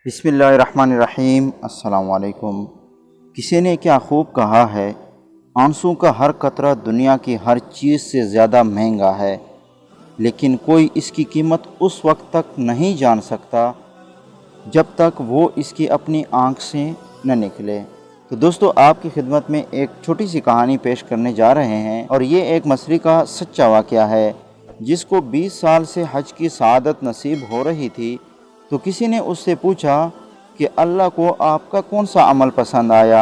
बिस्मिल्लाहिर्रहमानिर्रहीम। अस्सलाम वालेकुम। किसी ने क्या खूब कहा है, आंसू का हर कतरा दुनिया की हर चीज़ से ज़्यादा महंगा है, लेकिन कोई इसकी कीमत उस वक्त तक नहीं जान सकता जब तक वो इसकी अपनी आँख से न निकले। तो दोस्तों, आपकी खिदमत में एक छोटी सी कहानी पेश करने जा रहे हैं, और ये एक मसरी का सच्चा वाक़या है जिसको 20 साल से हज की सआदत नसीब हो रही थी। तो किसी ने उससे पूछा कि अल्लाह को आपका कौन सा अमल पसंद आया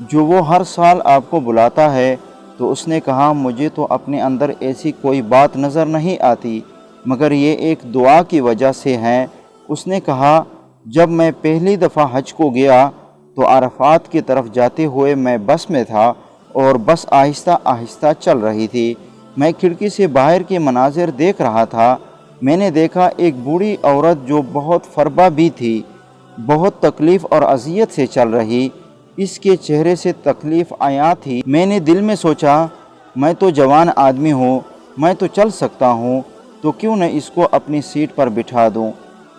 जो वो हर साल आपको बुलाता है। तो उसने कहा, मुझे तो अपने अंदर ऐसी कोई बात नज़र नहीं आती, मगर ये एक दुआ की वजह से है। उसने कहा, जब मैं पहली दफ़ा हज को गया तो अरफात की तरफ जाते हुए मैं बस में था और बस आहिस्ता आहिस्ता चल रही थी। मैं खिड़की से बाहर के मनाजिर देख रहा था। मैंने देखा एक बूढ़ी औरत जो बहुत फरबा भी थी, बहुत तकलीफ़ और अज़ियत से चल रही। इसके चेहरे से तकलीफ़ आया थी। मैंने दिल में सोचा, मैं तो जवान आदमी हूँ, मैं तो चल सकता हूँ, तो क्यों न इसको अपनी सीट पर बिठा दूँ।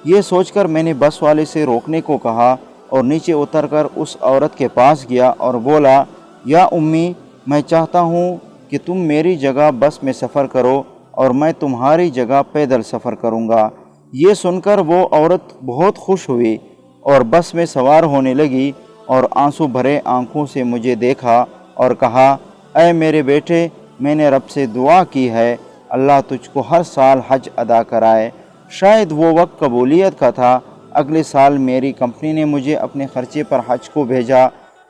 ये सोचकर मैंने बस वाले से रोकने को कहा और नीचे उतरकर उस औरत के पास गया और बोला, या उम्मी, मैं चाहता हूँ कि तुम मेरी जगह बस में सफ़र करो और मैं तुम्हारी जगह पैदल सफ़र करूँगा। ये सुनकर वो औरत बहुत खुश हुई और बस में सवार होने लगी और आंसू भरे आंखों से मुझे देखा और कहा, ऐ मेरे बेटे, मैंने रब से दुआ की है अल्लाह तुझको हर साल हज अदा कराए। शायद वो वक्त कबूलियत का था। अगले साल मेरी कंपनी ने मुझे अपने ख़र्चे पर हज को भेजा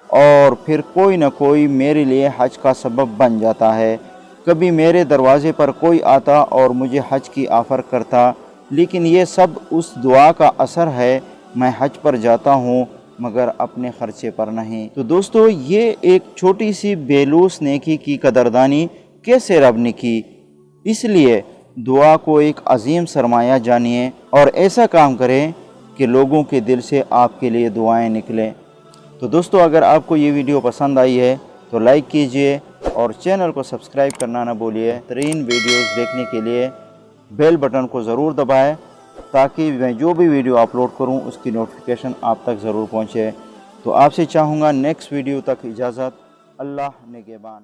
और फिर कोई न कोई मेरे लिए हज का सबब बन जाता है। कभी मेरे दरवाज़े पर कोई आता और मुझे हज की ऑफ़र करता, लेकिन ये सब उस दुआ का असर है। मैं हज पर जाता हूँ मगर अपने ख़र्चे पर नहीं। तो दोस्तों, ये एक छोटी सी बेलूस नेकी की कदरदानी कैसे रब ने की। इसलिए दुआ को एक अजीम सरमाया जानिए और ऐसा काम करें कि लोगों के दिल से आपके लिए दुआएं निकलें। तो दोस्तों, अगर आपको ये वीडियो पसंद आई है तो लाइक कीजिए और चैनल को सब्सक्राइब करना ना भूलिए। बेहतरीन वीडियोस देखने के लिए बेल बटन को ज़रूर दबाएं ताकि मैं जो भी वीडियो अपलोड करूं उसकी नोटिफिकेशन आप तक ज़रूर पहुंचे। तो आपसे चाहूँगा नेक्स्ट वीडियो तक इजाज़त। अल्लाह निगहबान।